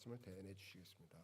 말씀을 대해 주시겠습니다.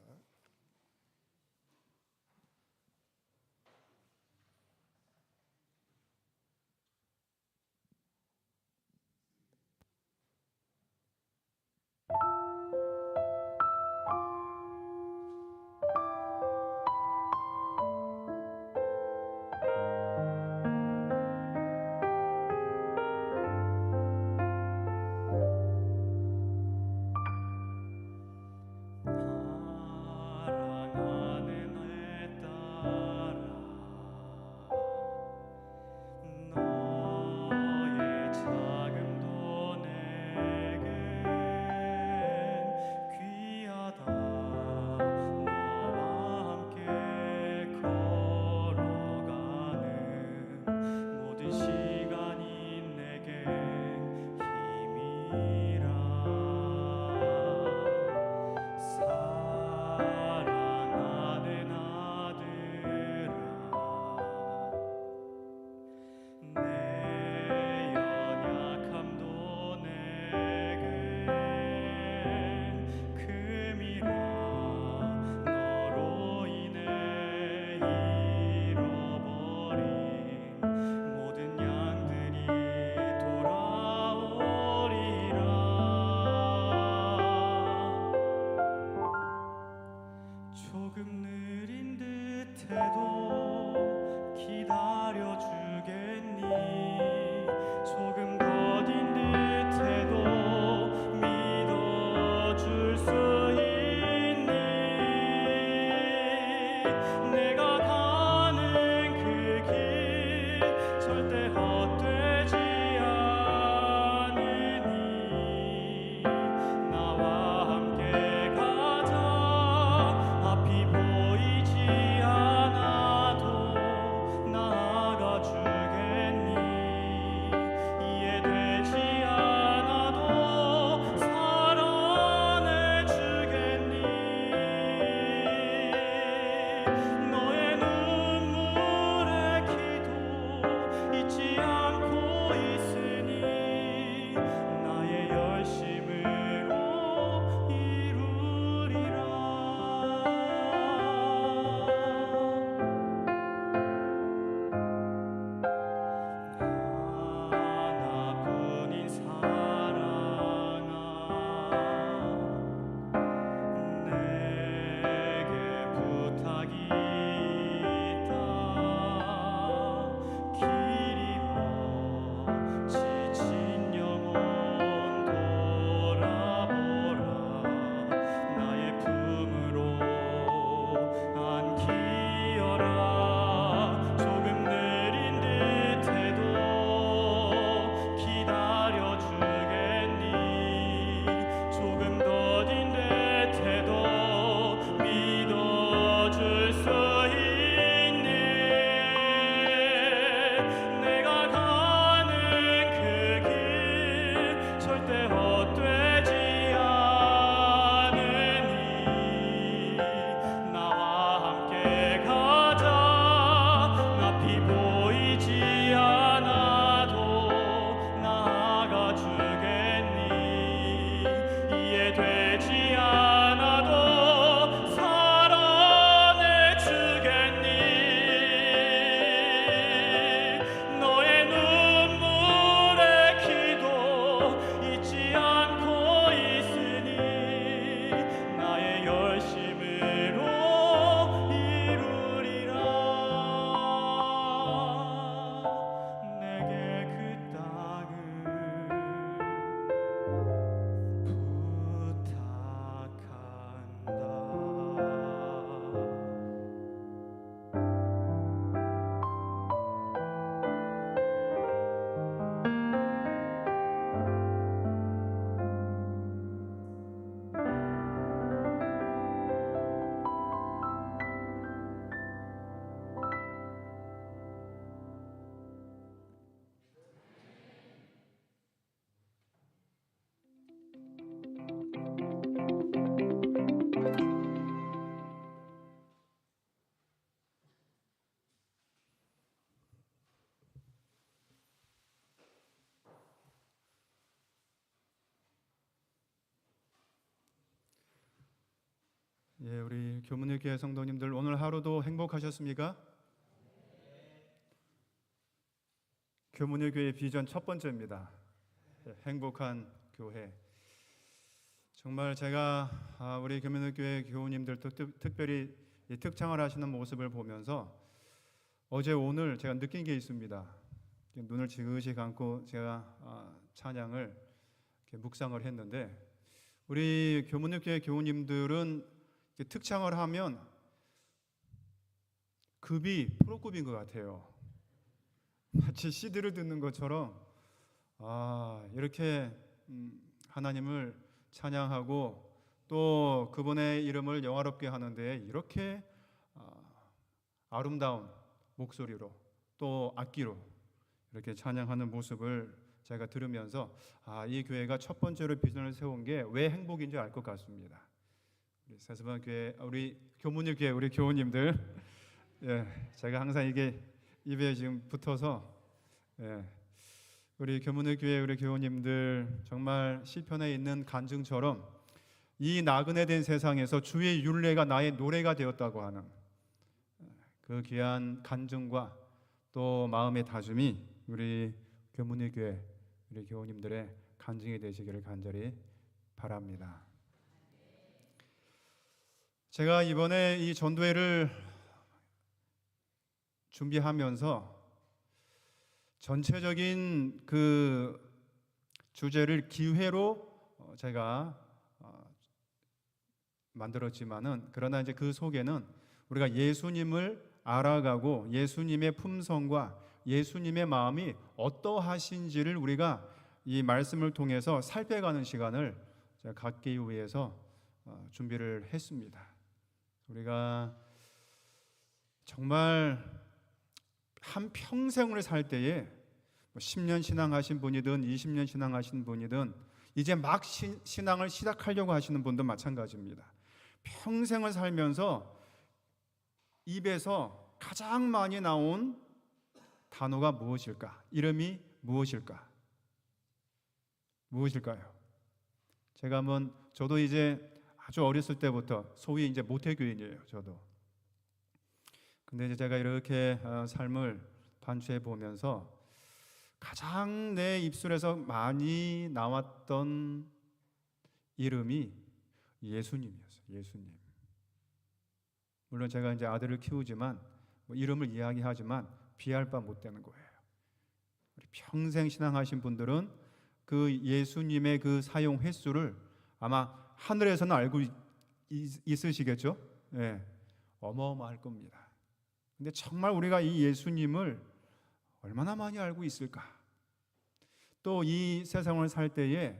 예, 우리 교문의 교회 성도님들 오늘 하루도 행복하셨습니까? 교문의 교회 비전 첫 번째입니다. 예, 행복한 교회. 정말 제가 우리 교문의 교회 교우님들 특별히 이 특창을 하시는 모습을 보면서 어제 오늘 제가 느낀 게 있습니다. 눈을 지그시 감고 제가 찬양을 이렇게 묵상을 했는데 우리 교문의 교회 교우님들은 특창을 하면 급이 프로급인 것 같아요. 마치 CD를 듣는 것처럼 이렇게 하나님을 찬양하고 또 그분의 이름을 영화롭게 하는데 이렇게 아름다운 목소리로 또 악기로 이렇게 찬양하는 모습을 제가 들으면서 이 교회가 첫 번째로 비전을 세운 게 왜 행복인지 알 것 같습니다. 우리 사스반 교회, 우리 교문의 교회, 우리 교우님들, 예, 제가 항상 이게 입에 지금 붙어서, 예, 우리 교문의 교회, 우리 교우님들 정말 시편에 있는 간증처럼 이 나그네 된 세상에서 주의 율례가 나의 노래가 되었다고 하는 그 귀한 간증과 또 마음의 다짐이 우리 교문의 교회, 우리 교우님들의 간증이 되시기를 간절히 바랍니다. 제가 이번에 이 전도회를 준비하면서 전체적인 그 주제를 기회로 제가 만들었지만은 그러나 이제 그 속에는 우리가 예수님을 알아가고 예수님의 품성과 예수님의 마음이 어떠하신지를 우리가 이 말씀을 통해서 살펴가는 시간을 제가 갖기 위해서 준비를 했습니다. 우리가 정말 한 평생을 살 때에 10년 신앙하신 분이든 20년 신앙하신 분이든 이제 막 신앙을 시작하려고 하시는 분도 마찬가지입니다. 평생을 살면서 입에서 가장 많이 나온 단어가 무엇일까? 이름이 무엇일까? 무엇일까요? 제가 한번 저도 이제 아주 어렸을 때부터 소위 이제 모태교인이에요. 저도. 근데 이제 제가 이렇게 삶을 반추해 보면서 가장 내 입술에서 많이 나왔던 이름이 예수님이었어요. 예수님. 물론 제가 이제 아들을 키우지만 이름을 이야기하지만 비할 바 못 되는 거예요. 우리 평생 신앙하신 분들은 그 예수님의 그 사용 횟수를 아마 하늘에서는 알고 있으시겠죠? 네, 어마어마할 겁니다. 근데 정말 우리가 이 예수님을 얼마나 많이 알고 있을까? 또 이 세상을 살 때에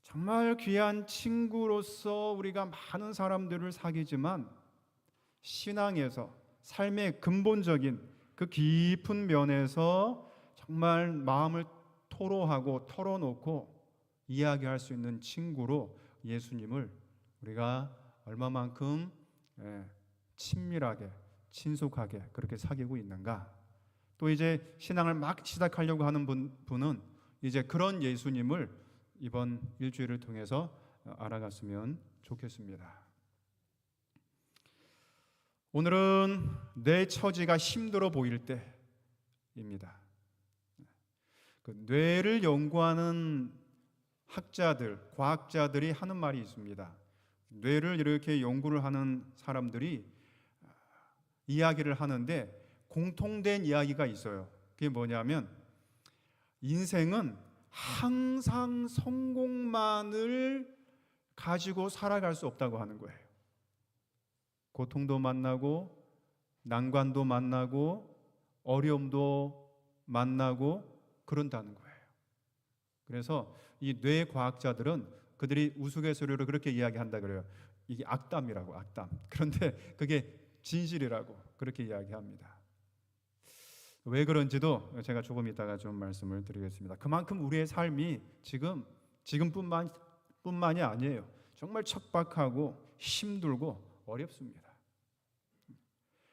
정말 귀한 친구로서 우리가 많은 사람들을 사귀지만 신앙에서 삶의 근본적인 그 깊은 면에서 정말 마음을 토로하고 털어놓고 이야기할 수 있는 친구로 예수님을 우리가 얼마만큼 친밀하게 친속하게 그렇게 사귀고 있는가? 또 이제 신앙을 막 시작하려고 하는 분은 이제 그런 예수님을 이번 일주일을 통해서 알아갔으면 좋겠습니다. 오늘은 내 처지가 힘들어 보일 때입니다. 그 뇌를 연구하는 학자들, 과학자들이 하는 말이 있습니다. 뇌를 이렇게 연구를 하는 사람들이 이야기를 하는데 공통된 이야기가 있어요. 그게 뭐냐면 인생은 항상 성공만을 가지고 살아갈 수 없다고 하는 거예요. 고통도 만나고 난관도 만나고 어려움도 만나고 그런다는 거예요. 그래서 이 뇌과학자들은 그들이 우스갯소리로 그렇게 이야기한다 그래요. 이게 악담이라고, 악담. 그런데 그게 진실이라고 그렇게 이야기합니다. 왜 그런지도 제가 조금 이따가 좀 말씀을 드리겠습니다. 그만큼 우리의 삶이 지금뿐만이 아니에요. 정말 척박하고 힘들고 어렵습니다.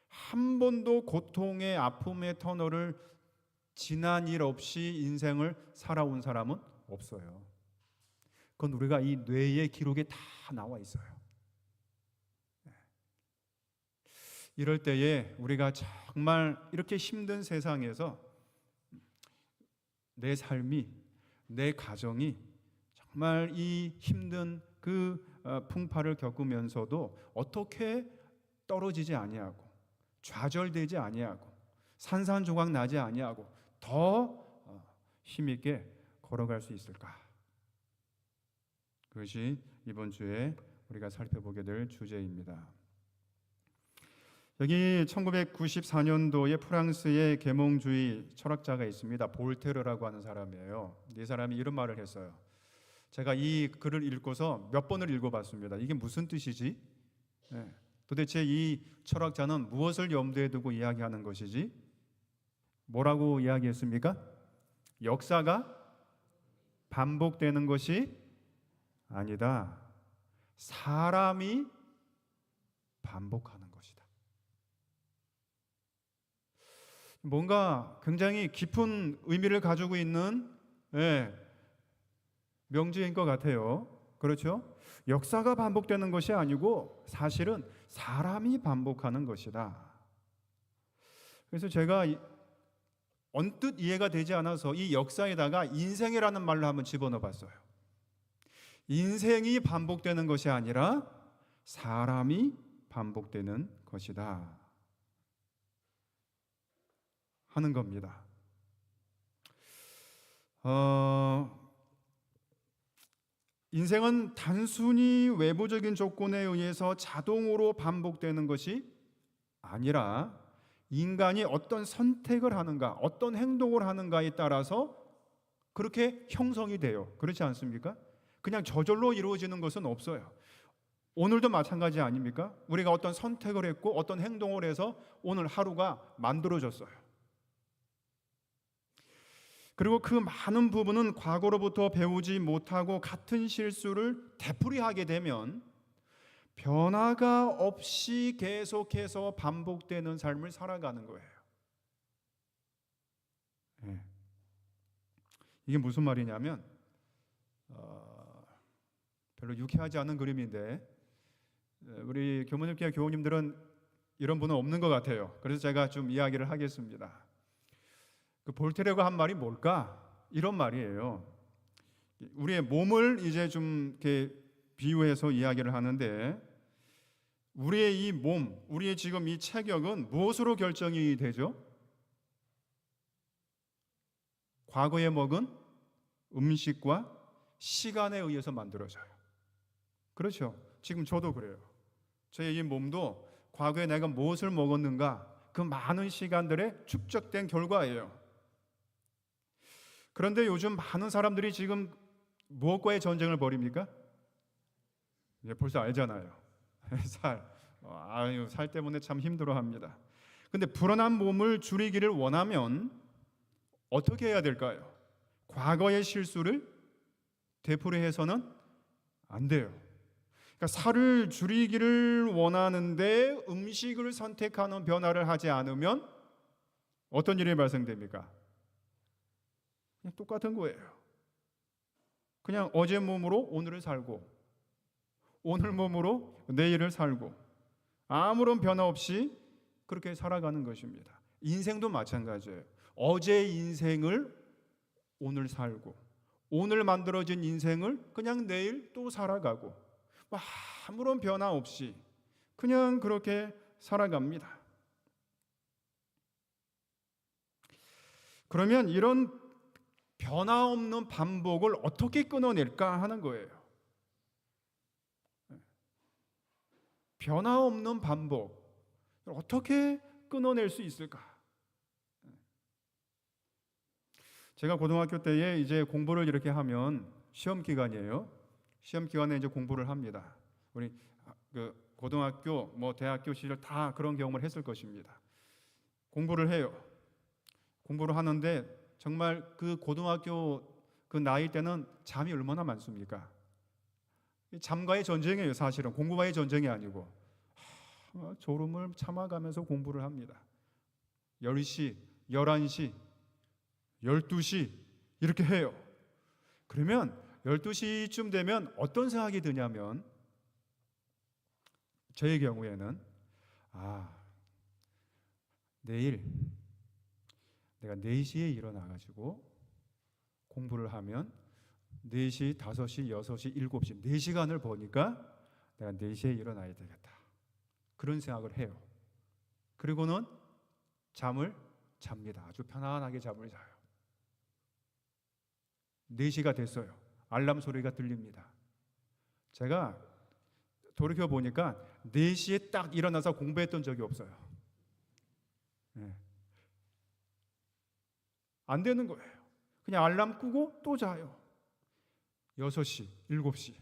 한 번도 고통의 아픔의 터널을 지난 일 없이 인생을 살아온 사람은 없어요. 그건 우리가 이 뇌의 기록에 다 나와 있어요. 이럴 때에 우리가 정말 이렇게 힘든 세상에서 내 삶이, 내 가정이 정말 이 힘든 그 풍파를 겪으면서도 어떻게 떨어지지 아니하고 좌절되지 아니하고 산산조각 나지 아니하고 더 힘있게 걸어갈 수 있을까? 그것이 이번 주에 우리가 살펴보게 될 주제입니다. 여기 1994년도에 프랑스의 계몽주의 철학자가 있습니다. 볼테르라고 하는 사람이에요. 이 사람이 이런 말을 했어요. 제가 이 글을 읽고서 몇 번을 읽어봤습니다. 이게 무슨 뜻이지? 도대체 이 철학자는 무엇을 염두에 두고 이야기하는 것이지? 뭐라고 이야기했습니까? 역사가 반복되는 것이 아니다. 사람이 반복하는 것이다. 뭔가 굉장히 깊은 의미를 가지고 있는 명제인 것 같아요. 그렇죠? 역사가 반복되는 것이 아니고 사실은 사람이 반복하는 것이다. 그래서 제가 언뜻 이해가 되지 않아서 이 역사에다가 인생이라는 말로 한번 집어넣어 봤어요. 인생이 반복되는 것이 아니라 사람이 반복되는 것이다 하는 겁니다. 인생은 단순히 외부적인 조건에 의해서 자동으로 반복되는 것이 아니라 인간이 어떤 선택을 하는가, 어떤 행동을 하는가에 따라서 그렇게 형성이 돼요. 그렇지 않습니까? 그냥 저절로 이루어지는 것은 없어요. 오늘도 마찬가지 아닙니까? 우리가 어떤 선택을 했고 어떤 행동을 해서 오늘 하루가 만들어졌어요. 그리고 그 많은 부분은 과거로부터 배우지 못하고 같은 실수를 되풀이하게 되면 변화가 없이 계속해서 반복되는 삶을 살아가는 거예요. 이게 무슨 말이냐면 별로 유쾌하지 않은 그림인데 우리 교모님께 교우님들은 이런 분은 없는 것 같아요. 그래서 제가 좀 이야기를 하겠습니다. 그 볼테르가 한 말이 뭘까? 이런 말이에요. 우리의 몸을 이제 좀 이렇게 비유해서 이야기를 하는데 우리의 이 몸, 우리의 지금 이 체격은 무엇으로 결정이 되죠? 과거에 먹은 음식과 시간에 의해서 만들어져요. 그렇죠? 지금 저도 그래요. 저의 이 몸도 과거에 내가 무엇을 먹었는가 그 많은 시간들의 축적된 결과예요. 그런데 요즘 많은 사람들이 지금 무엇과의 전쟁을 벌입니까? 벌써 알잖아요. 살 때문에 참 힘들어합니다. 근데 불안한 몸을 줄이기를 원하면 어떻게 해야 될까요? 과거의 실수를 되풀이해서는 안 돼요. 그러니까 살을 줄이기를 원하는데 음식을 선택하는 변화를 하지 않으면 어떤 일이 발생됩니까? 그냥 똑같은 거예요. 그냥 어제 몸으로 오늘을 살고 오늘 몸으로 내일을 살고 아무런 변화 없이 그렇게 살아가는 것입니다. 인생도 마찬가지예요. 어제 인생을 오늘 살고 오늘 만들어진 인생을 그냥 내일 또 살아가고 아무런 변화 없이 그냥 그렇게 살아갑니다. 그러면 이런 변화 없는 반복을 어떻게 끊어낼까 하는 거예요. 변화 없는 반복 어떻게 끊어낼 수 있을까? 제가 고등학교 때에 이제 공부를 이렇게 하면 시험 기간이에요. 시험 기간에 이제 공부를 합니다. 우리 그 고등학교, 대학교 시절 다 그런 경험을 했을 것입니다. 공부를 해요. 공부를 하는데 정말 그 고등학교 그 나이 때는 잠이 얼마나 많습니까? 잠과의 전쟁이에요. 사실은 공부와의 전쟁이 아니고 졸음을 참아가면서 공부를 합니다. 10시, 11시, 12시 이렇게 해요. 그러면 12시쯤 되면 어떤 생각이 드냐면 저의 경우에는 내일 내가 4시에 일어나가지고 공부를 하면 4시, 5시, 6시, 7시 4시간을 보니까 내가 4시에 일어나야 되겠다. 그런 생각을 해요. 그리고는 잠을 잡니다. 아주 편안하게 잠을 자요. 4시가 됐어요. 알람 소리가 들립니다. 제가 돌이켜보니까 4시에 딱 일어나서 공부했던 적이 없어요. 네. 안 되는 거예요. 그냥 알람 끄고 또 자요. 6시, 7시.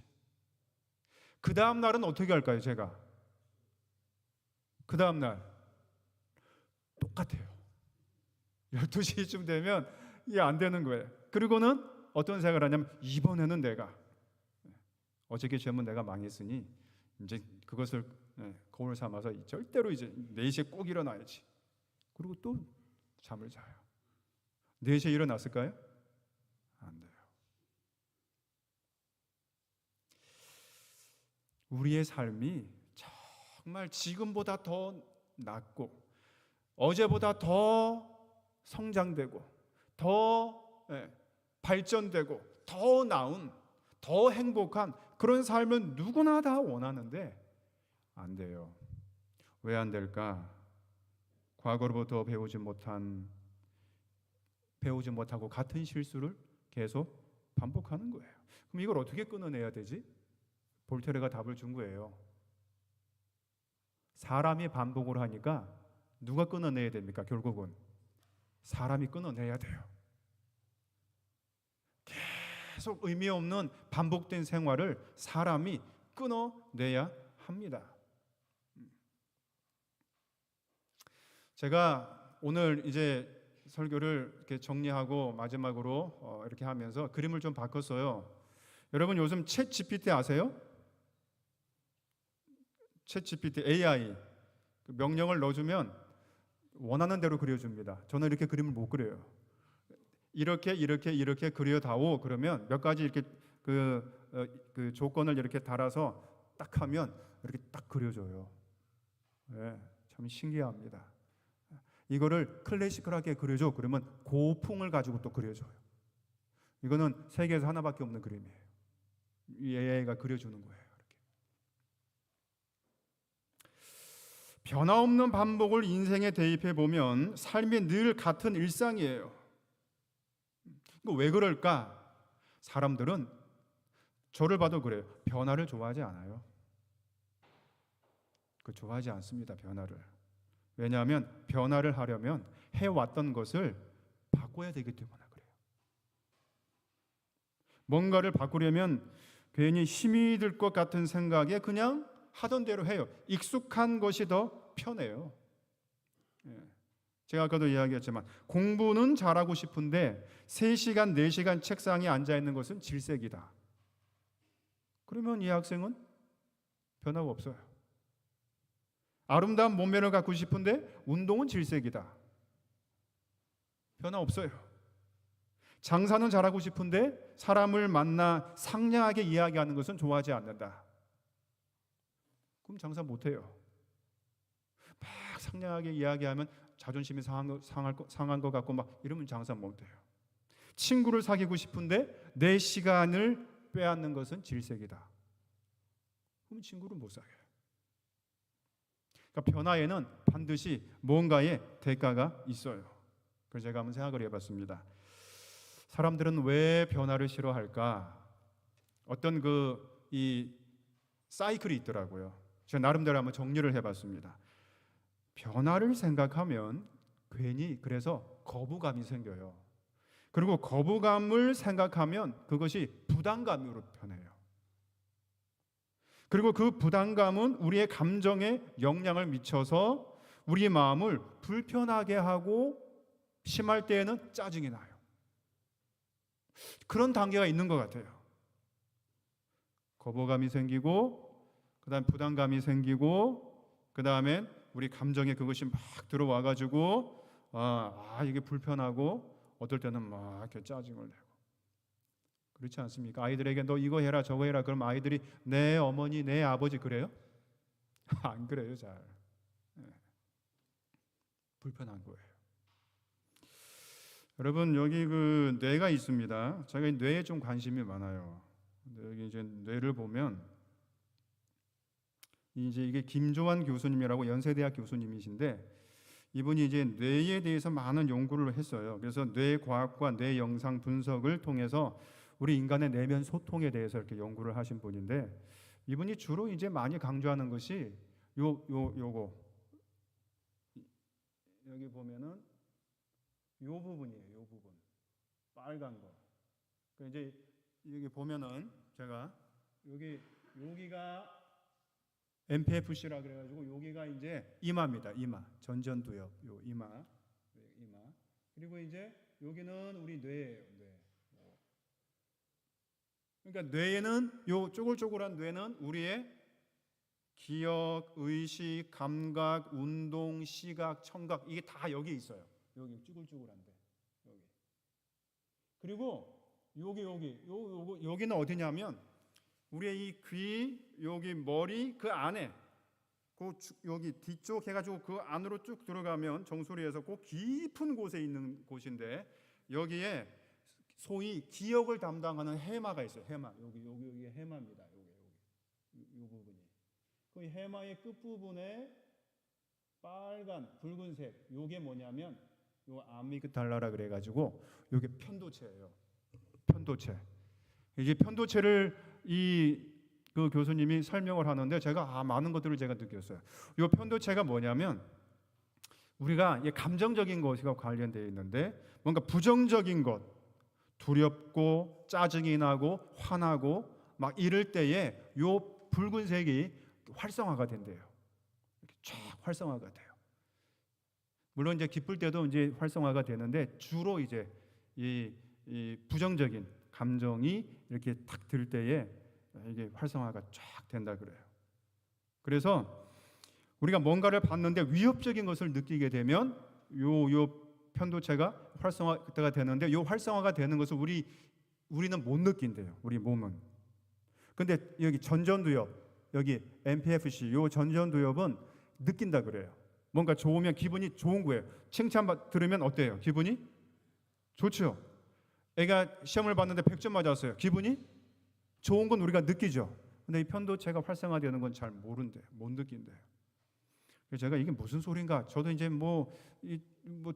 그 다음 날은 어떻게 할까요, 제가? 그 다음 날 똑같아요. 12시쯤 되면 이게 안 되는 거예요. 그리고는 어떤 생각을 하냐면 이번에는 내가 어저께 젊은 내가 망했으니 이제 그것을 거울 삼아서 절대로 이제 4시에 꼭 일어나야지. 그리고 또 잠을 자요. 4시에 일어났을까요? 안 돼요. 우리의 삶이 정말 지금보다 더 낫고 어제보다 더 성장되고 더 발전되고 더 나은 더 행복한 그런 삶은 누구나 다 원하는데 안 돼요. 왜 안 될까? 과거로부터 배우지 못하고 같은 실수를 계속 반복하는 거예요. 그럼 이걸 어떻게 끊어내야 되지? 볼테르가 답을 준 거예요. 사람이 반복을 하니까 누가 끊어내야 됩니까? 결국은 사람이 끊어내야 돼요. 계속 의미 없는 반복된 생활을 사람이 끊어내야 합니다. 제가 오늘 이제 설교를 이렇게 정리하고 마지막으로 이렇게 하면서 그림을 좀 바꿨어요. 여러분 요즘 챗 GPT 아세요? 챗 GPT AI 명령을 넣어주면 원하는 대로 그려줍니다. 저는 이렇게 그림을 못 그려요. 이렇게 그려다오 그러면 몇 가지 이렇게 그 조건을 이렇게 달아서 딱 하면 이렇게 딱 그려줘요. 네, 참 신기합니다. 이거를 클래시컬하게 그려줘 그러면 고풍을 가지고 또 그려줘요. 이거는 세계에서 하나밖에 없는 그림이에요. 이 AI가 그려주는 거예요. 이렇게. 변화없는 반복을 인생에 대입해 보면 삶이 늘 같은 일상이에요. 이거 왜 그럴까? 사람들은 저를 봐도 그래요. 변화를 좋아하지 않아요. 좋아하지 않습니다. 변화를. 왜냐하면 변화를 하려면 해왔던 것을 바꿔야 되기 때문에 그래요. 뭔가를 바꾸려면 괜히 힘이 들 것 같은 생각에 그냥 하던 대로 해요. 익숙한 것이 더 편해요. 제가 아까도 이야기했지만 공부는 잘하고 싶은데 3시간, 4시간 책상에 앉아있는 것은 질색이다. 그러면 이 학생은 변화가 없어요. 아름다운 몸매를 갖고 싶은데 운동은 질색이다. 변화 없어요. 장사는 잘하고 싶은데 사람을 만나 상냥하게 이야기하는 것은 좋아하지 않는다. 그럼 장사 못해요. 막 상냥하게 이야기하면 자존심이 상한 것 같고 막 이러면 장사 못해요. 친구를 사귀고 싶은데 내 시간을 빼앗는 것은 질색이다. 그럼 친구를 못 사귀어요. 그러니까 변화에는 반드시 뭔가의 대가가 있어요. 그래서 제가 한번 생각을 해봤습니다. 사람들은 왜 변화를 싫어할까? 어떤 이 사이클이 있더라고요. 제가 나름대로 한번 정리를 해봤습니다. 변화를 생각하면 괜히 그래서 거부감이 생겨요. 그리고 거부감을 생각하면 그것이 부담감으로 변해요. 그리고 그 부담감은 우리의 감정에 영향을 미쳐서 우리의 마음을 불편하게 하고 심할 때에는 짜증이 나요. 그런 단계가 있는 것 같아요. 거부감이 생기고 그 다음 부담감이 생기고 그 다음에 우리 감정에 그것이 막 들어와가지고 이게 불편하고 어떨 때는 막 이렇게 짜증을 내고 그렇지 않습니까? 아이들에게 너 이거 해라 저거 해라 그럼 아이들이 내 어머니 내 아버지 그래요? 안 그래요 잘. 불편한 거예요. 여러분 여기 그 뇌가 있습니다. 제가 이 뇌에 좀 관심이 많아요. 여기 이제 뇌를 보면 이제 이게 김조한 교수님이라고 연세대학 교수님이신데 이분이 이제 뇌에 대해서 많은 연구를 했어요. 그래서 뇌 과학과 뇌 영상 분석을 통해서 우리 인간의 내면 소통에 대해서 이렇게 연구를 하신 분인데 이분이 주로 이제 많이 강조하는 것이 요거 여기 보면은 요 부분이에요. 요 부분 빨간 거. 그 이제 여기 보면은 제가 여기가 MPFC라 그래가지고 여기가 이제 이마입니다. 이마 전전두엽 요 이마. 그리고 이제 여기는 우리 뇌예요. 뇌. 그러니까 뇌에는 요 쪼글쪼글한 뇌는 우리의 기억, 의식, 감각, 운동, 시각, 청각 이게 다 여기 있어요. 여기 쭈글쭈글한데 여기. 그리고 여기는 어디냐면 우리의 이 귀, 여기 머리 그 안에 여기 뒤쪽 해가지고 그 안으로 쭉 들어가면 정수리에서 그 깊은 곳에 있는 곳인데 여기에 소위 기억을 담당하는 해마가 있어요. 해마 여기 해마입니다. 이 부분이 그 해마의 끝 부분에 빨간 붉은색 요게 뭐냐면 요 아미그달라라 그래가지고 요게 편도체예요. 편도체. 이제 편도체를 그 교수님이 설명을 하는데 제가 많은 것들을 제가 느꼈어요. 요 편도체가 뭐냐면 우리가 감정적인 것과 관련되어 있는데 뭔가 부정적인 것, 두렵고 짜증이 나고 화나고 막 이럴 때에 요 붉은색이 활성화가 된대요. 이렇게 쫙 활성화가 돼요. 물론 이제 기쁠 때도 이제 활성화가 되는데 주로 이제 이 부정적인 감정이 이렇게 탁 들 때에 이게 활성화가 쫙 된다 그래요. 그래서 우리가 뭔가를 봤는데 위협적인 것을 느끼게 되면 요 편도체가 활성화가 되는데 요 활성화가 되는 것을 우리는 못 느낀대요. 우리 몸은. 근데 여기 전전두엽, 여기 MPFC 요 전전두엽은 느낀다 그래요. 뭔가 좋으면 기분이 좋은 거예요. 칭찬 들으면 어때요? 기분이 좋죠. 애가 시험을 봤는데 100점 맞았어요. 기분이 좋은 건 우리가 느끼죠. 근데 이 편도체가 활성화되는 건 잘 모른대요. 못 느낀대요. 그래서 제가 이게 무슨 소린가? 저도 이제 뭐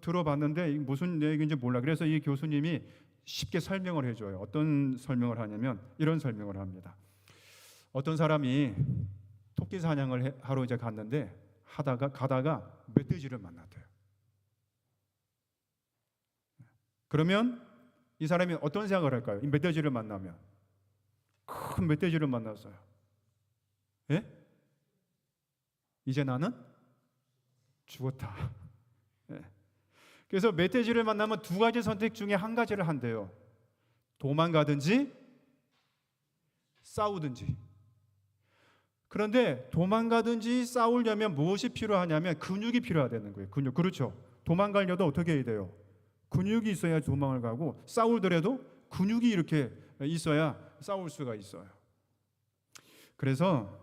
들어봤는데 무슨 얘기인지 몰라. 그래서 이 교수님이 쉽게 설명을 해줘요. 어떤 설명을 하냐면 이런 설명을 합니다. 어떤 사람이 토끼 사냥을 하러 이제 갔는데 가다가 멧돼지를 만났대요. 그러면 이 사람이 어떤 생각을 할까요? 이 멧돼지를 만나면 큰 멧돼지를 만났어요. 예? 이제 나는 죽었다. 예. 그래서 멧돼지를 만나면 두 가지 선택 중에 한 가지를 한대요. 도망가든지 싸우든지. 그런데 도망가든지 싸우려면 무엇이 필요하냐면 근육이 필요하다는 거예요. 근육. 그렇죠. 도망가려도 어떻게 해야 돼요? 근육이 있어야 도망을 가고 싸우더라도 근육이 이렇게 있어야 싸울 수가 있어요. 그래서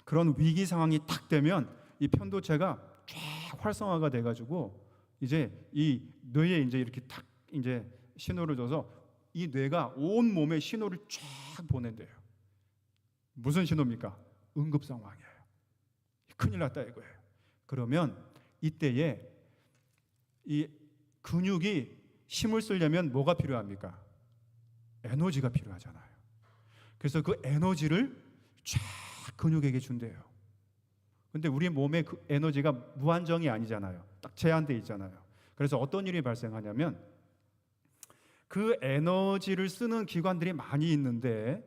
그런 위기 상황이 딱 되면 이 편도체가 쫙 활성화가 돼가지고 이제 이 뇌에 이제 이렇게 탁 이제 신호를 줘서 이 뇌가 온 몸에 신호를 쫙 보낸대요. 무슨 신호입니까? 응급 상황이에요. 큰일 났다 이거예요. 그러면 이때에 이 근육이 힘을 쓰려면 뭐가 필요합니까? 에너지가 필요하잖아요. 그래서 그 에너지를 쫙 근육에게 준대요. 근데 우리 몸에 그 에너지가 무한정이 아니잖아요. 딱 제한돼 있잖아요. 그래서 어떤 일이 발생하냐면 그 에너지를 쓰는 기관들이 많이 있는데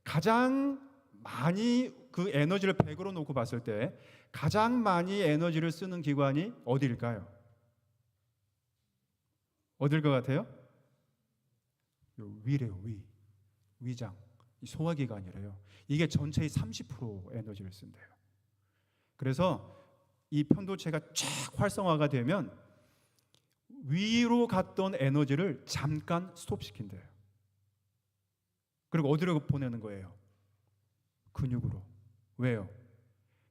가장 많이 그 에너지를 100으로 놓고 봤을 때 가장 많이 에너지를 쓰는 기관이 어디일까요? 어딜 것 같아요? 위래요. 위장. 소화기관이래요. 이게 전체의 30% 에너지를 쓴대요. 그래서 이 편도체가 쫙 활성화가 되면 위로 갔던 에너지를 잠깐 스톱시킨대요. 그리고 어디로 보내는 거예요? 근육으로. 왜요?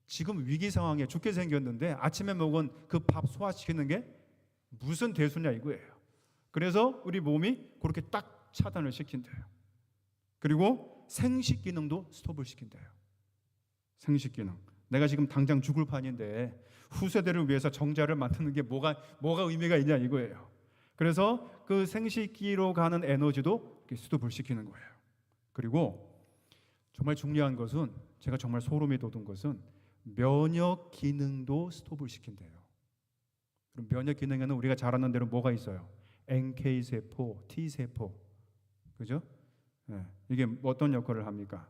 지금 위기 상황에 죽게 생겼는데 아침에 먹은 그 밥 소화시키는 게 무슨 대수냐 이거예요. 그래서 우리 몸이 그렇게 딱 차단을 시킨대요. 그리고 생식 기능도 스톱을 시킨대요. 생식 기능. 내가 지금 당장 죽을 판인데 후세대를 위해서 정자를 만드는 게 뭐가 의미가 있냐 이거예요. 그래서 그 생식기로 가는 에너지도 스톱을 시키는 거예요. 그리고 정말 중요한 것은, 제가 정말 소름이 돋은 것은 면역 기능도 스톱을 시킨대요. 그럼 면역 기능에는 우리가 잘 아는 대로 뭐가 있어요? NK 세포, T 세포, 그죠? 네. 이게 어떤 역할을 합니까?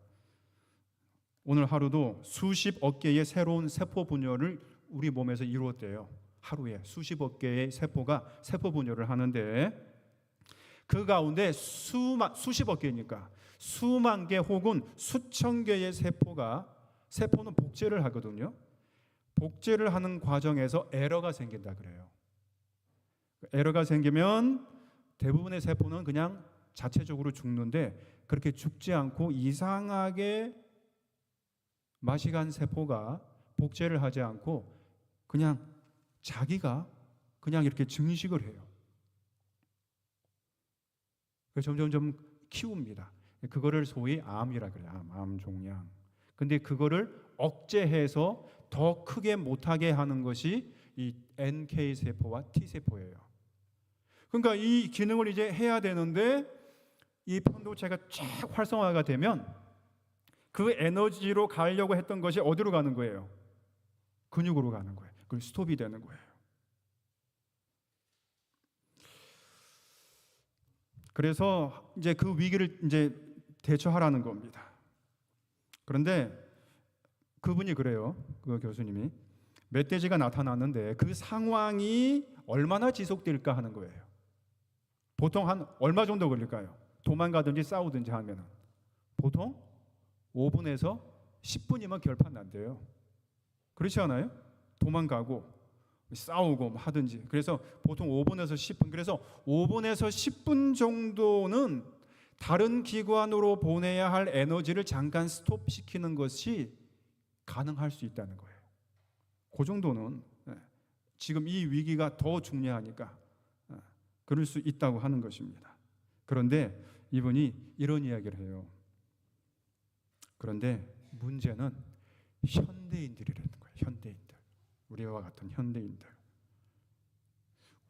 오늘 하루도 수십억 개의 새로운 세포 분열을 우리 몸에서 이루었대요. 하루에 수십억 개의 세포가 세포 분열을 하는데, 그 가운데 수십억 개니까 수만 개 혹은 수천 개의 세포는 복제를 하거든요. 복제를 하는 과정에서 에러가 생긴다 그래요. 에러가 생기면 대부분의 세포는 그냥 자체적으로 죽는데, 그렇게 죽지 않고 이상하게 맛이 간 세포가 복제를 하지 않고 그냥 자기가 그냥 이렇게 증식을 해요. 그래서 점점 키웁니다. 그거를 소위 암이라 그래요. 암 종양. 근데 그거를 억제해서 더 크게 못하게 하는 것이 이 NK 세포와 T 세포예요. 그러니까 이 기능을 이제 해야 되는데, 이 편도체가 쫙 활성화가 되면 그 에너지로 가려고 했던 것이 어디로 가는 거예요? 근육으로 가는 거예요. 그리고 스톱이 되는 거예요. 그래서 이제 그 위기를 이제 대처하라는 겁니다. 그런데 그분이 그래요. 그 교수님이 멧돼지가 나타났는데 그 상황이 얼마나 지속될까 하는 거예요. 보통 한 얼마 정도 걸릴까요? 도망가든지 싸우든지 하면은 보통 5분에서 10분이면 결판 난대요. 그렇지 않아요? 도망가고 싸우고 하든지. 그래서 보통 5분에서 10분. 그래서 5분에서 10분 정도는 다른 기관으로 보내야 할 에너지를 잠깐 스톱시키는 것이 가능할 수 있다는 거예요. 그 정도는 지금 이 위기가 더 중요하니까 그럴 수 있다고 하는 것입니다. 그런데 이분이 이런 이야기를 해요. 그런데 문제는 현대인들이라는 거예요. 현대인들. 우리와 같은 현대인들.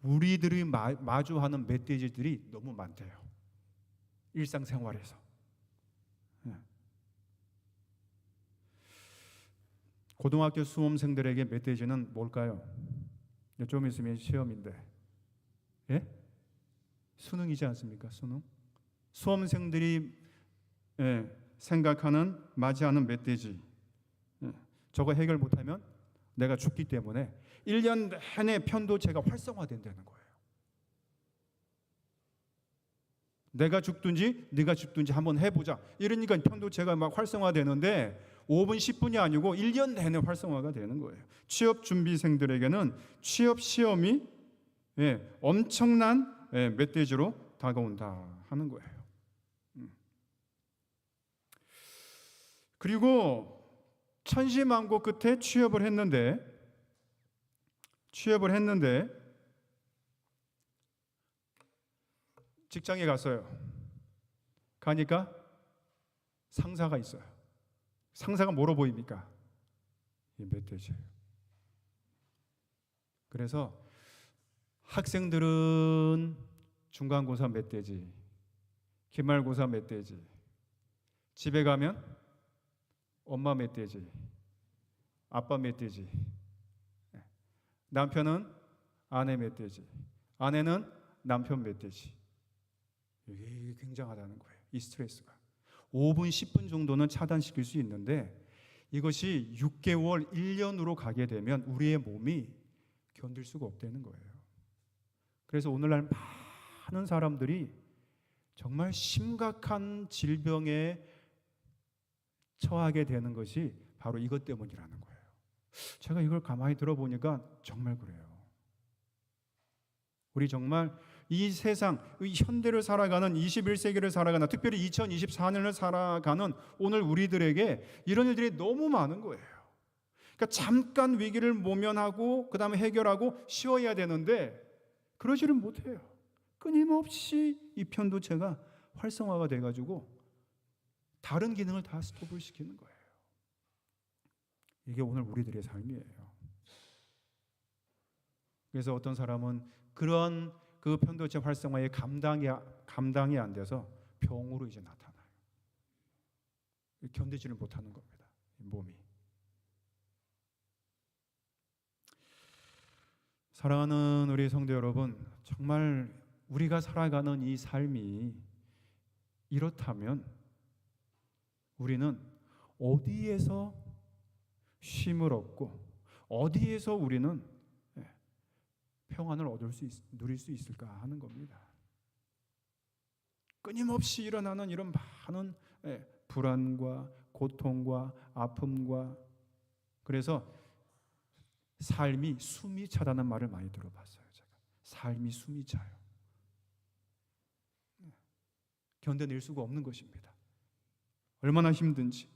우리들이 마주하는 멧돼지들이 너무 많대요. 일상생활에서. 고등학교 수험생들에게 멧돼지는 뭘까요? 좀 있으면 시험인데. 예? 수능이지 않습니까? 수능. 수험생들이 생각하는, 맞이하는 멧돼지. 저거 해결 못하면 내가 죽기 때문에 1년 내내 편도체가 활성화된다는 거예요. 내가 죽든지 네가 죽든지 한번 해보자. 이러니까 편도체가 막 활성화되는데 5분 10분이 아니고 1년 내내 활성화가 되는 거예요. 취업 준비생들에게는 취업 시험이 엄청난 멧돼지로 다가온다 하는 거예요. 그리고 천시만고 끝에 취업을 했는데 직장에 갔어요. 가니까 상사가 있어요. 상사가 뭐로 보입니까? 이 멧돼지예요. 그래서 학생들은 중간고사 멧돼지, 기말고사 멧돼지, 집에 가면 엄마 멧돼지, 아빠 멧돼지, 남편은 아내 멧돼지, 아내는 남편 멧돼지. 이게 굉장하다는 거예요. 이 스트레스가 5분 10분 정도는 차단시킬 수 있는데 이것이 6개월 1년으로 가게 되면 우리의 몸이 견딜 수가 없다는 거예요. 그래서 오늘날 많은 사람들이 정말 심각한 질병에 처하게 되는 것이 바로 이것 때문이라는 거예요. 제가 이걸 가만히 들어보니까 정말 그래요. 우리 정말 이 세상, 이 현대를 살아가는 21세기를 살아가는, 특별히 2024년을 살아가는 오늘 우리들에게 이런 일들이 너무 많은 거예요. 그러니까 잠깐 위기를 모면하고 그 다음에 해결하고 쉬어야 되는데 그러지를 못해요. 끊임없이 이 편도체가 활성화가 돼가지고 다른 기능을 다 스톱을 시키는 거예요. 이게 오늘 우리들의 삶이에요. 그래서 어떤 사람은 그런 그 편도체 활성화에 감당이 안 돼서 병으로 이제 나타나요. 견디지를 못하는 겁니다. 몸이. 사랑하는 우리 성도 여러분, 정말 우리가 살아가는 이 삶이 이렇다면 우리는 어디에서 쉼을 얻고 어디에서 우리는 평안을 누릴 수 있을까 하는 겁니다. 끊임없이 일어나는 이런 많은 불안과 고통과 아픔과, 그래서 삶이 숨이 차다는 말을 많이 들어봤어요. 제가 삶이 숨이 차요. 견뎌낼 수가 없는 것입니다. 얼마나 힘든지.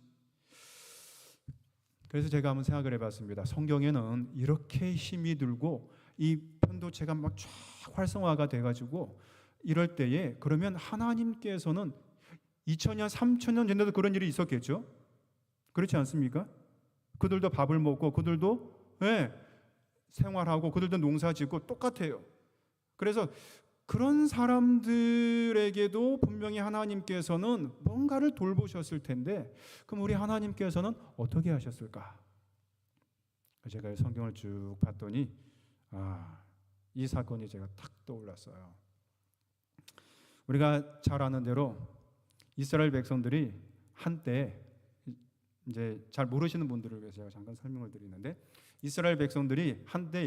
그래서 제가 한번 생각을 해봤습니다. 성경에는 이렇게 힘이 들고 이 편도체가 막 쫙 활성화가 돼가지고 이럴 때에 그러면 하나님께서는 2000년, 3000년 전에도 그런 일이 있었겠죠? 그렇지 않습니까? 그들도 밥을 먹고 그들도 생활하고 그들도 농사짓고 똑같아요. 그래서 그런 사람들에게도 분명히 하나님께서는 뭔가를 돌보셨을 텐데 그럼 우리 하나님께서는 어떻게 하셨을까? 제가 성경을 쭉 봤더니 이 사건이 제가 탁 떠올랐어요. 우리가 잘 아는 대로 이스라엘 백성들이 한때, 이제 잘 모르시는 분들을 위해서 제가 잠깐 설명을 드리는데, 이스라엘 백성들이 한때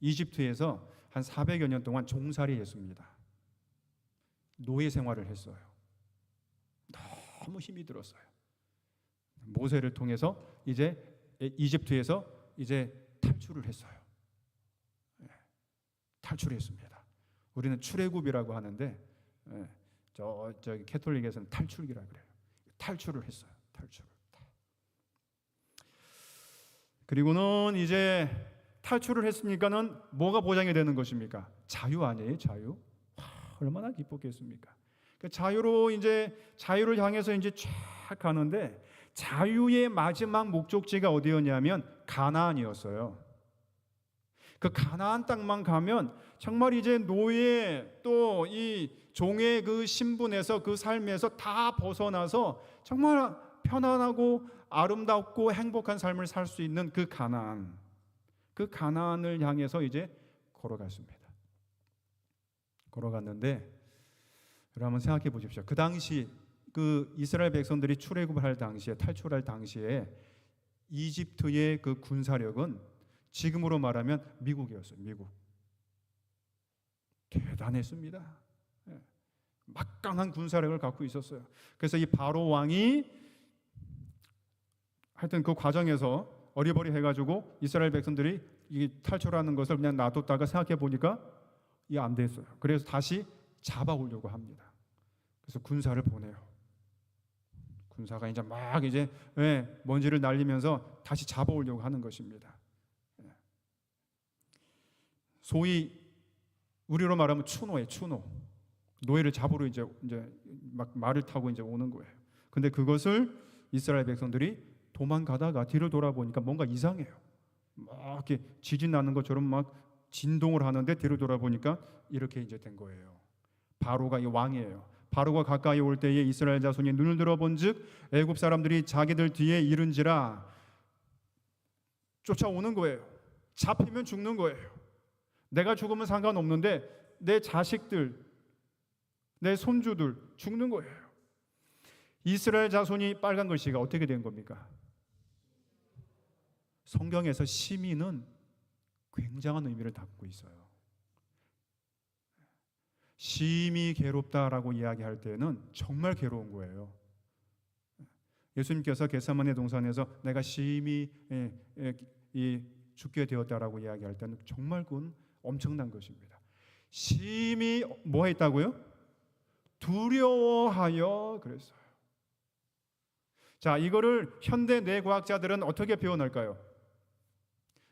이집트에서 한 400여 년 동안 종살이 했습니다. 노예 생활을 했어요. 너무 힘이 들었어요. 모세를 통해서 이제 이집트에서 이제 탈출을 했어요. 탈출했습니다. 우리는 출애굽이라고 하는데 저기 캐톨릭에서는 탈출기라 그래요. 탈출을 했어요. 탈출을. 그리고는 이제 탈출을 했으니까는 뭐가 보장이 되는 것입니까? 자유 아니에요, 자유? 얼마나 기뻤겠습니까? 그 자유로 이제 자유를 향해서 이제 쫙 가는데 자유의 마지막 목적지가 어디였냐면 가나안이었어요. 그 가나안 땅만 가면 정말 이제 노예 또 이 종의 그 신분에서 그 삶에서 다 벗어나서 정말 편안하고 아름답고 행복한 삶을 살 수 있는 그 가나안을 향해서 이제 걸어갔습니다. 걸어갔는데 여러분 한번 생각해 보십시오. 그 당시 그 이스라엘 백성들이 출애굽할 당시에, 탈출할 당시에 이집트의 그 군사력은 지금으로 말하면 미국이었어요. 미국. 대단했습니다. 막강한 군사력을 갖고 있었어요. 그래서 이 바로 왕이 하여튼 그 과정에서 어리버리 해가지고 이스라엘 백성들이 이 탈출하는 것을 그냥 놔뒀다가 생각해 보니까 이게 안 됐어요. 그래서 다시 잡아오려고 합니다. 그래서 군사를 보내요. 군사가 이제 막 이제 먼지를 날리면서 다시 잡아오려고 하는 것입니다. 소위 우리로 말하면 추노예요. 추노. 노예를 잡으러 이제 막 말을 타고 이제 오는 거예요. 근데 그것을 이스라엘 백성들이 도망가다가 뒤를 돌아보니까 뭔가 이상해요. 막 이렇게 지진 나는 것처럼 막 진동을 하는데 뒤를 돌아보니까 이렇게 이제 된 거예요. 바로가 이 왕이에요. 바로가 가까이 올 때에 이스라엘 자손이 눈을 들어본즉 애굽 사람들이 자기들 뒤에 이른지라 쫓아오는 거예요. 잡히면 죽는 거예요. 내가 죽으면 상관없는데 내 자식들, 내 손주들 죽는 거예요. 이스라엘 자손이 빨간 글씨가 어떻게 된 겁니까? 성경에서 시민은 굉장한 의미를 담고 있어요. 심히 괴롭다라고 이야기할 때는 정말 괴로운 거예요. 예수님께서 겟세마네 동산에서 내가 심히 죽게 되었다라고 이야기할 때는 정말 그건 엄청난 것입니다. 심히 뭐 했다고요? 두려워하여 그랬어요. 자, 이거를 현대 뇌과학자들은 어떻게 표현할까요?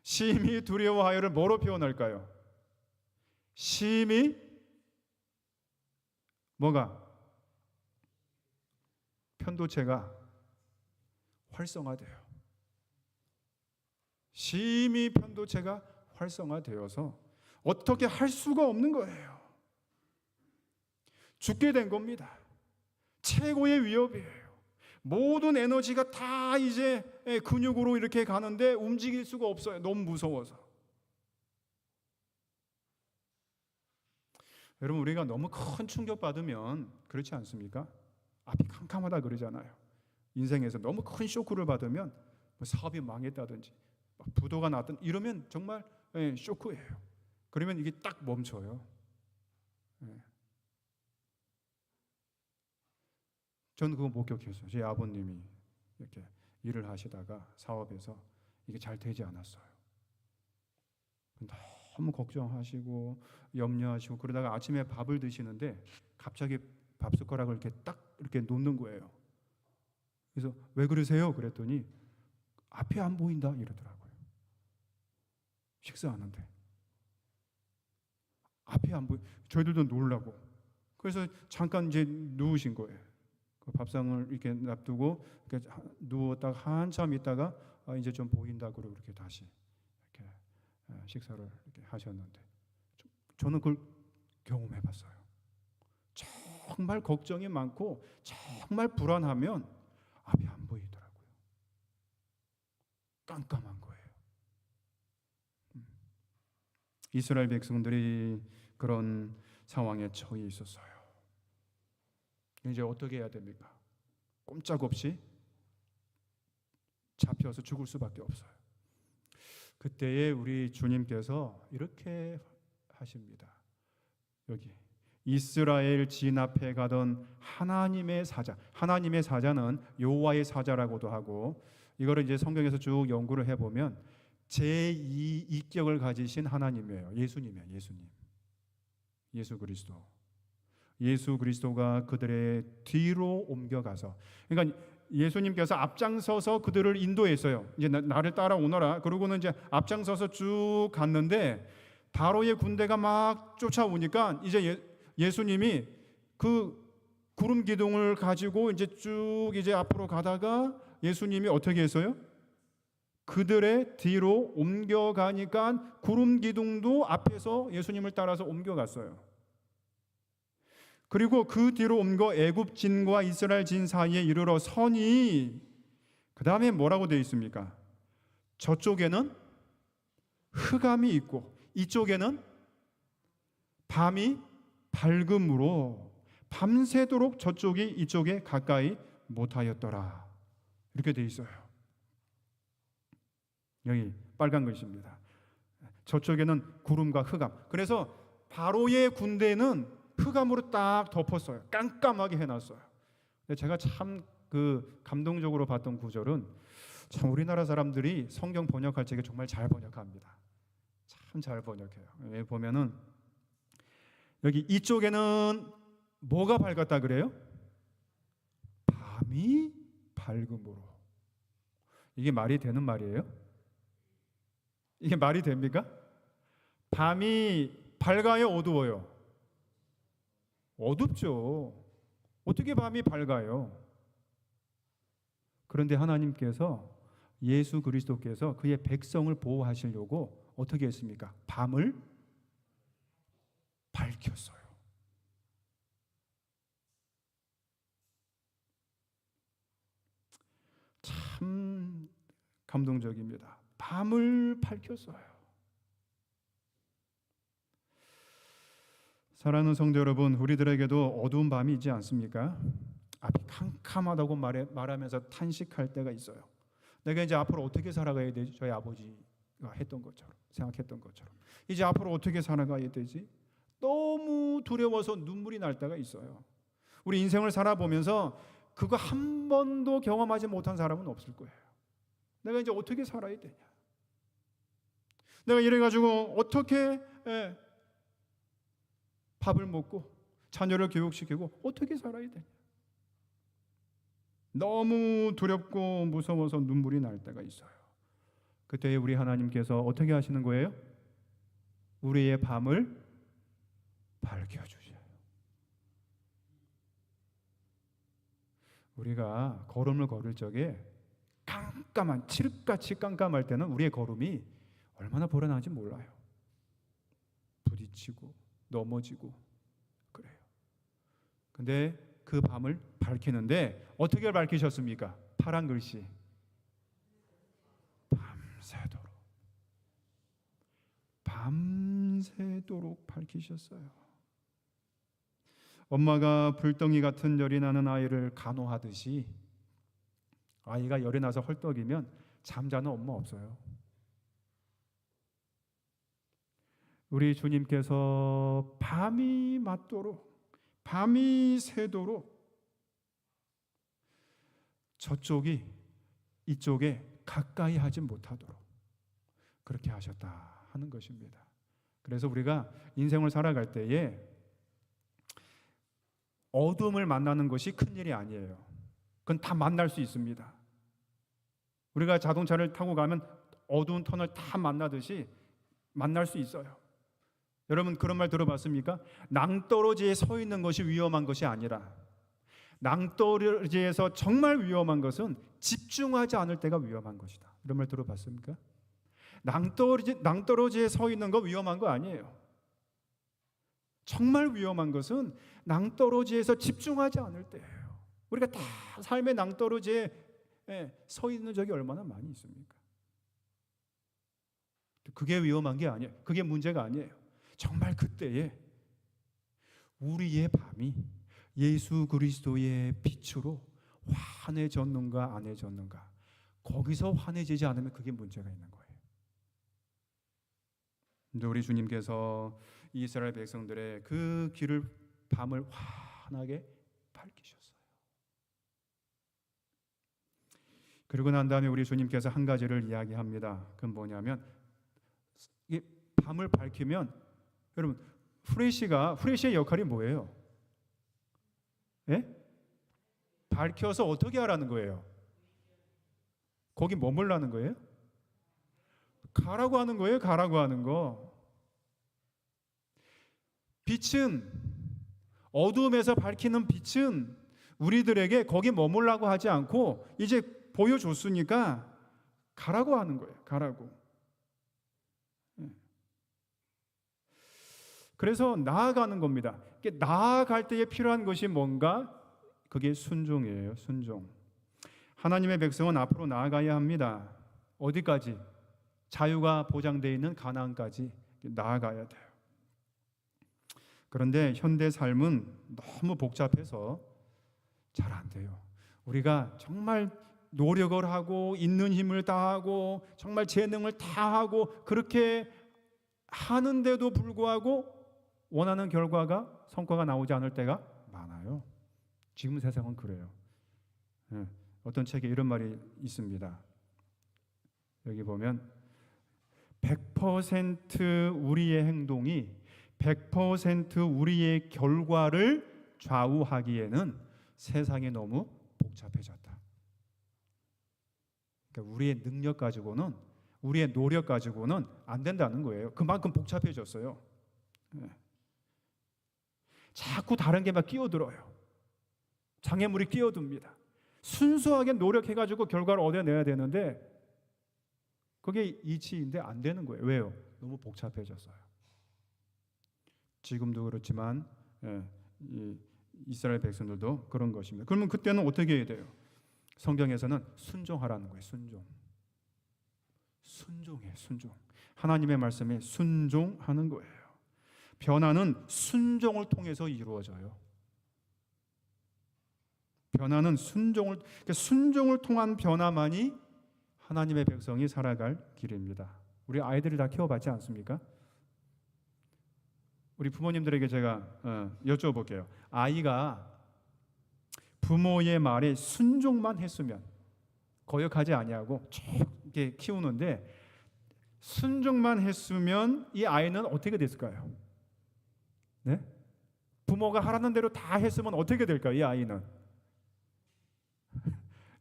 심히 두려워하여를 뭐로 표현할까요? 심히 뭐가? 편도체가 활성화돼요. 심히 편도체가 활성화되어서 어떻게 할 수가 없는 거예요. 죽게 된 겁니다. 최고의 위협이에요. 모든 에너지가 다 이제 근육으로 이렇게 가는데 움직일 수가 없어요. 너무 무서워서. 여러분, 우리가 너무 큰 충격받으면 그렇지 않습니까? 앞이 캄캄하다 그러잖아요. 인생에서 너무 큰 쇼크를 받으면 뭐 사업이 망했다든지 부도가 났든 이러면 정말 쇼크예요. 그러면 이게 딱 멈춰요. 저는 그거 목격했어요. 제 아버님이 이렇게 일을 하시다가 사업에서 이게 잘 되지 않았어요. 너무 걱정하시고 염려하시고 그러다가 아침에 밥을 드시는데 갑자기 밥 숟가락을 이렇게 딱 이렇게 놓는 거예요. 그래서 왜 그러세요? 그랬더니 앞이 안 보인다 이러더라고요. 식사하는데 앞이 안 보이. 저희들도 놀라고. 그래서 잠깐 이제 누우신 거예요. 그 밥상을 이렇게 놔두고 이렇게 누웠다 한참 있다가 이제 좀 보인다 그러고 이렇게 다시 이렇게 식사를 이렇게 하셨는데 저는 그걸 경험해봤어요. 정말 걱정이 많고 정말 불안하면 앞이 안 보이더라고요. 깜깜한 거예요. 이스라엘 백성들이 그런 상황에 처해 있었어요. 이제 어떻게 해야 됩니까? 꼼짝없이 잡혀서 죽을 수밖에 없어요. 그때에 우리 주님께서 이렇게 하십니다. 여기 이스라엘 진압해 가던 하나님의 사자. 하나님의 사자는 여호와의 사자라고도 하고 이거를 이제 성경에서 쭉 연구를 해보면 제2인격을 가지신 하나님이에요. 예수님이에요. 예수 그리스도. 예수 그리스도가 그들의 뒤로 옮겨가서, 그러니까 예수님께서 앞장서서 그들을 인도했어요. 이제 나를 따라오너라. 그러고는 이제 앞장서서 쭉 갔는데 바로의 군대가 막 쫓아오니까 이제 예수님이 그 구름 기둥을 가지고 이제 쭉 이제 앞으로 가다가 예수님이 어떻게 했어요? 그들의 뒤로 옮겨가니까 구름 기둥도 앞에서 예수님을 따라서 옮겨갔어요. 그리고 그 뒤로 옮겨 애굽 진과 이스라엘 진 사이에 이르러 서니 그 다음에 뭐라고 되어 있습니까? 저쪽에는 흑암이 있고 이쪽에는 밤이 밝음으로 밤새도록 저쪽이 이쪽에 가까이 못하였더라. 이렇게 되어 있어요. 여기 빨간 글씨입니다. 저쪽에는 구름과 흑암. 그래서 바로의 군대는 흑암으로 딱 덮었어요. 깜깜하게 해놨어요. 제가 참 그 감동적으로 봤던 구절은 참 우리나라 사람들이 성경 번역할 적에 정말 잘 번역합니다. 참 잘 번역해요. 여기 보면은 여기 이쪽에는 뭐가 밝았다 그래요? 밤이 밝음으로. 이게 말이 되는 말이에요? 이게 말이 됩니까? 밤이 밝아요, 어두워요? 어둡죠. 어떻게 밤이 밝아요? 그런데 하나님께서 예수 그리스도께서 그의 백성을 보호하시려고 어떻게 했습니까? 밤을 밝혔어요. 참 감동적입니다. 밤을 밝혔어요. 사랑하는 성도 여러분, 우리들에게도 어두운 밤이 있지 않습니까? 앞이 캄캄하다고 말하면서 탄식할 때가 있어요. 내가 이제 앞으로 어떻게 살아가야 되지? 저희 아버지가 했던 것처럼, 생각했던 것처럼 이제 앞으로 어떻게 살아가야 되지? 너무 두려워서 눈물이 날 때가 있어요. 우리 인생을 살아보면서 그거 한 번도 경험하지 못한 사람은 없을 거예요. 내가 이제 어떻게 살아야 되냐? 내가 이래가지고 어떻게 밥을 먹고 자녀를 교육시키고 어떻게 살아야 되냐? 너무 두렵고 무서워서 눈물이 날 때가 있어요. 그때 우리 하나님께서 어떻게 하시는 거예요? 우리의 밤을 밝혀주셔요. 우리가 걸음을 걸을 적에 깜깜한, 칠흑같이 깜깜할 때는 우리의 걸음이 얼마나 불안한지 몰라요. 부딪히고 넘어지고 그래요. 근데 그 밤을 밝히는데 어떻게 밝히셨습니까? 파란 글씨, 밤새도록 밝히셨어요. 엄마가 불덩이 같은 열이 나는 아이를 간호하듯이 아이가 열이 나서 헐떡이면 잠자는 엄마 없어요. 우리 주님께서 밤이 맞도록, 밤이 새도록 저쪽이 이쪽에 가까이 하지 못하도록 그렇게 하셨다 하는 것입니다. 그래서 우리가 인생을 살아갈 때에 어둠을 만나는 것이 큰일이 아니에요. 그건 다 만날 수 있습니다. 우리가 자동차를 타고 가면 어두운 터널 다 만나듯이 만날 수 있어요. 여러분 그런 말 들어봤습니까? 낭떠러지에 서 있는 것이 위험한 것이 아니라 낭떠러지에서 정말 위험한 것은 집중하지 않을 때가 위험한 것이다. 이런 말 들어봤습니까? 낭떠러지에 서 있는 거 위험한 거 아니에요. 정말 위험한 것은 낭떠러지에서 집중하지 않을 때예요. 우리가 다 삶의 낭떠러지에 서 있는 적이 얼마나 많이 있습니까? 그게 위험한 게 아니에요. 그게 문제가 아니에요. 정말 그때에 우리의 밤이 예수 그리스도의 빛으로 환해졌는가 안 해졌는가, 거기서 환해지지 않으면 그게 문제가 있는 거예요. 근데 우리 주님께서 이스라엘 백성들의 그 길을, 밤을 환하게 밝히셨어요. 그리고 난 다음에 우리 주님께서 한 가지를 이야기합니다. 그건 뭐냐면, 이 밤을 밝히면, 여러분 후레쉬의 역할이 뭐예요? 예? 밝혀서 어떻게 하라는 거예요? 거기 머물라는 거예요? 가라고 하는 거예요. 가라고 하는 거. 빛은, 어두움에서 밝히는 빛은 우리들에게 거기 머물라고 하지 않고 이제 보여줬으니까 가라고 하는 거예요. 가라고. 그래서 나아가는 겁니다. 나아갈 때에 필요한 것이 뭔가? 그게 순종이에요. 순종. 하나님의 백성은 앞으로 나아가야 합니다. 어디까지? 자유가 보장되어 있는 가나안까지 나아가야 돼요. 그런데 현대 삶은 너무 복잡해서 잘 안 돼요. 우리가 정말 노력을 하고 있는 힘을 다하고 정말 재능을 다하고 그렇게 하는데도 불구하고 원하는 결과가, 성과가 나오지 않을 때가 많아요. 지금 세상은 그래요. 어떤 책에 이런 말이 있습니다. 여기 보면 100% 우리의 행동이 100% 우리의 결과를 좌우하기에는 세상이 너무 복잡해졌다. 그러니까 우리의 능력 가지고는, 우리의 노력 가지고는 안 된다는 거예요. 그만큼 복잡해졌어요. 자꾸 다른 게 막 끼어들어요. 장애물이 끼어듭니다. 순수하게 노력해가지고 결과를 얻어내야 되는데 그게 이치인데 안 되는 거예요. 왜요? 너무 복잡해졌어요. 지금도 그렇지만 이스라엘 백성들도 그런 것입니다. 그러면 그때는 어떻게 해야 돼요? 성경에서는 순종하라는 거예요. 순종이에요. 순종. 하나님의 말씀에 순종하는 거예요. 변화는 순종을 통해서 이루어져요. 변화는 순종을 통한 변화만이 하나님의 백성이 살아갈 길입니다. 우리 아이들을 다 키워봤지 않습니까? 우리 부모님들에게 제가 여쭤볼게요. 아이가 부모의 말에 순종만 했으면, 거역하지 아니하고 쭉 이렇게 키우는데 순종만 했으면 이 아이는 어떻게 됐을까요? 네? 부모가 하라는 대로 다 했으면 어떻게 될까요? 이 아이는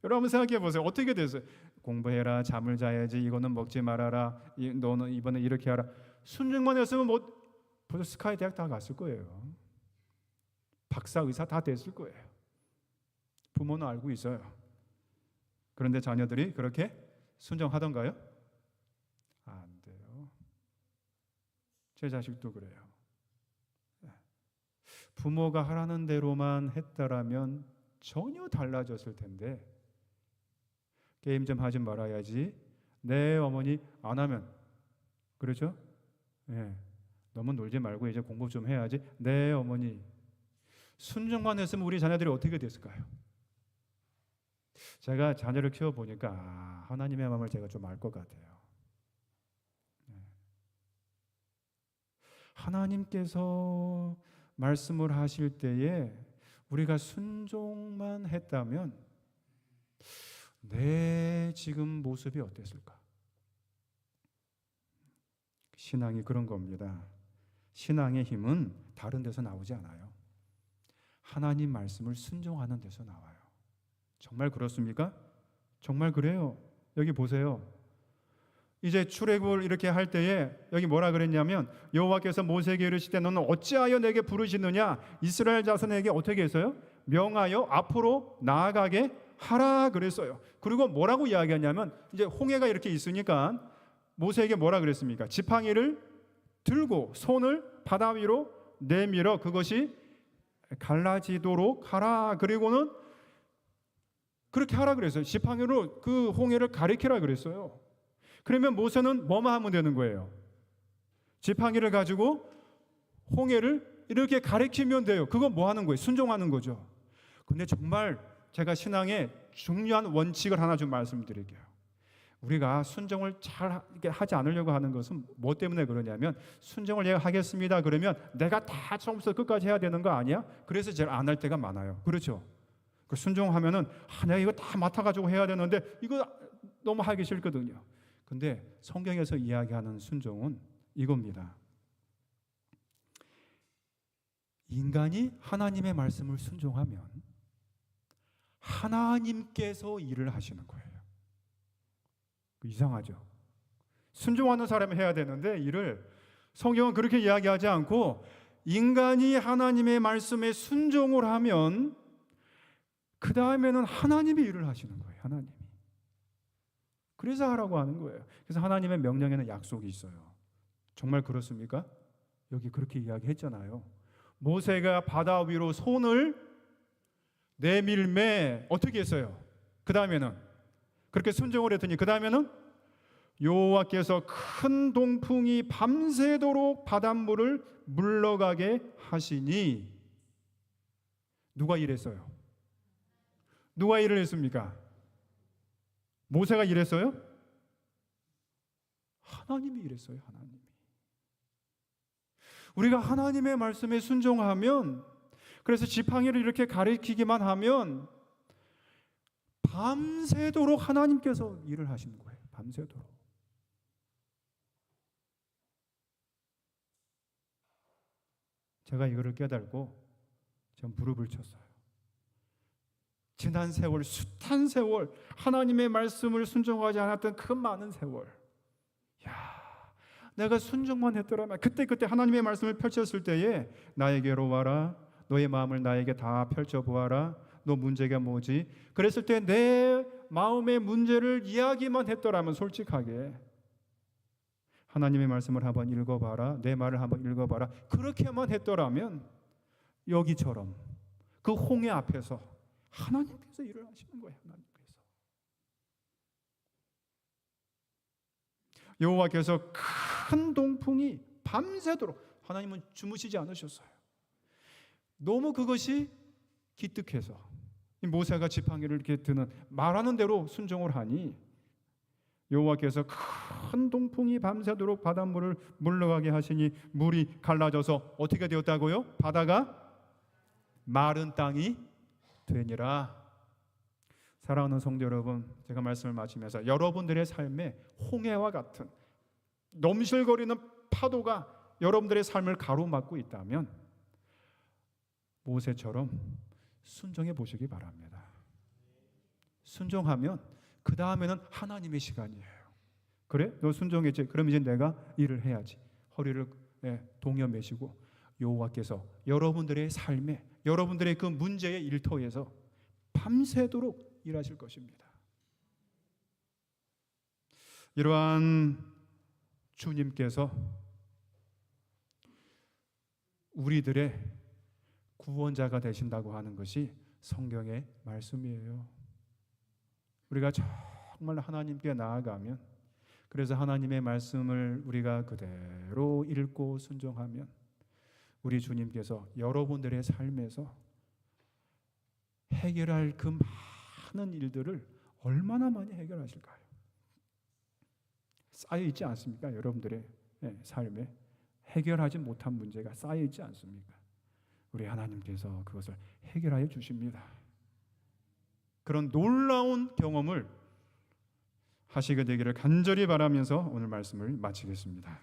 여러분 생각해 보세요. 어떻게 됐어요? 공부해라, 잠을 자야지, 이거는 먹지 말아라, 너는 이번에 이렇게 하라. 순종만 했으면 벌써 스카이 대학 다 갔을 거예요. 박사, 의사 다 됐을 거예요. 부모는 알고 있어요. 그런데 자녀들이 그렇게 순종하던가요? 안 돼요. 제 자식도 그래요. 부모가 하라는 대로만 했다라면 전혀 달라졌을 텐데, 게임 좀 하지 말아야지, 네 어머니 안 하면, 그렇죠? 너무 놀지 말고 이제 공부 좀 해야지, 네 어머니. 순종만 했으면 우리 자녀들이 어떻게 됐을까요? 제가 자녀를 키워보니까 하나님의 마음을 제가 좀 알 것 같아요. 하나님께서 말씀을 하실 때에 우리가 순종만 했다면 내 지금 모습이 어땠을까? 신앙이 그런 겁니다. 신앙의 힘은 다른 데서 나오지 않아요. 하나님 말씀을 순종하는 데서 나와요. 정말 그렇습니까? 정말 그래요. 여기 보세요. 이제 출애굽을 이렇게 할 때에 여기 뭐라 그랬냐면, 여호와께서 모세에게 이르시되 너는 어찌하여 내게 부르시느냐, 이스라엘 자손에게 어떻게 했어요? 명하여 앞으로 나아가게 하라 그랬어요. 그리고 뭐라고 이야기하냐면, 이제 홍해가 이렇게 있으니까 모세에게 뭐라 그랬습니까? 지팡이를 들고 손을 바다 위로 내밀어 그것이 갈라지도록 하라. 그리고는 그렇게 하라 그랬어요. 지팡이로 그 홍해를 가리키라 그랬어요. 그러면 모세는 뭐만 하면 되는 거예요? 지팡이를 가지고 홍해를 이렇게 가리키면 돼요. 그건 뭐 하는 거예요? 순종하는 거죠. 근데 정말 제가 신앙의 중요한 원칙을 하나 좀 말씀드릴게요. 우리가 순종을 잘 하지 않으려고 하는 것은 뭐 때문에 그러냐면, 순종을 내가 하겠습니다 그러면 내가 다 처음부터 끝까지 해야 되는 거 아니야? 그래서 제일 안 할 때가 많아요. 그렇죠? 그 순종하면은 내가 이거 다 맡아가지고 해야 되는데 이거 너무 하기 싫거든요. 근데 성경에서 이야기하는 순종은 이겁니다. 인간이 하나님의 말씀을 순종하면 하나님께서 일을 하시는 거예요. 이상하죠? 순종하는 사람이 해야 되는데 일을 성경은 그렇게 이야기하지 않고, 인간이 하나님의 말씀에 순종을 하면 그 다음에는 하나님이 일을 하시는 거예요. 하나님이. 그래서 하라고 하는 거예요. 그래서 하나님의 명령에는 약속이 있어요. 정말 그렇습니까? 여기 그렇게 이야기했잖아요. 모세가 바다 위로 손을 내밀매 어떻게 했어요? 그 다음에는 그렇게 순종을 했더니 그 다음에는 여호와께서 큰 동풍이 밤새도록 바닷물을 물러가게 하시니. 누가 일했어요? 누가 일을 했습니까? 모세가 일했어요? 하나님이 일했어요. 하나님이. 우리가 하나님의 말씀에 순종하면, 그래서 지팡이를 이렇게 가리키기만 하면 밤새도록 하나님께서 일을 하시는 거예요. 밤새도록. 제가 이거를 깨달고 전 무릎을 쳤어요. 지난 세월, 숱한 세월, 하나님의 말씀을 순종하지 않았던 그 많은 세월, 내가 순종만 했더라면, 그때 하나님의 말씀을 펼쳤을 때에 나에게로 와라, 너의 마음을 나에게 다 펼쳐보아라, 너 문제가 뭐지? 그랬을 때 내 마음의 문제를 이야기만 했더라면, 솔직하게 하나님의 말씀을 한번 읽어봐라, 내 말을 한번 읽어봐라, 그렇게만 했더라면 여기처럼 그 홍해 앞에서 하나님께서 일을 하시는 거예요. 하나님께서. 여호와께서 큰 동풍이 밤새도록, 하나님은 주무시지 않으셨어요. 너무 그것이 기특해서 모세가 지팡이를 이렇게 드는, 말하는 대로 순종을 하니 여호와께서 큰 동풍이 밤새도록 바닷물을 물러가게 하시니 물이 갈라져서 어떻게 되었다고요? 바다가 마른 땅이 되니라. 사랑하는 성도 여러분, 제가 말씀을 마치면서 여러분들의 삶에 홍해와 같은 넘실거리는 파도가 여러분들의 삶을 가로막고 있다면 모세처럼 순종해 보시기 바랍니다. 순종하면 그 다음에는 하나님의 시간이에요. 그래? 너 순종했지? 그럼 이제 내가 일을 해야지. 허리를 동여 매시고 여호와께서 여러분들의 삶에, 여러분들의 그 문제의 일터에서 밤새도록 일하실 것입니다. 이러한 주님께서 우리들의 구원자가 되신다고 하는 것이 성경의 말씀이에요. 우리가 정말 하나님께 나아가면, 그래서 하나님의 말씀을 우리가 그대로 읽고 순종하면 우리 주님께서 여러분들의 삶에서 해결할 그 많은 일들을 얼마나 많이 해결하실까요? 쌓여 있지 않습니까? 여러분들의 삶에 해결하지 못한 문제가 쌓여 있지 않습니까? 우리 하나님께서 그것을 해결하여 주십니다. 그런 놀라운 경험을 하시게 되기를 간절히 바라면서 오늘 말씀을 마치겠습니다.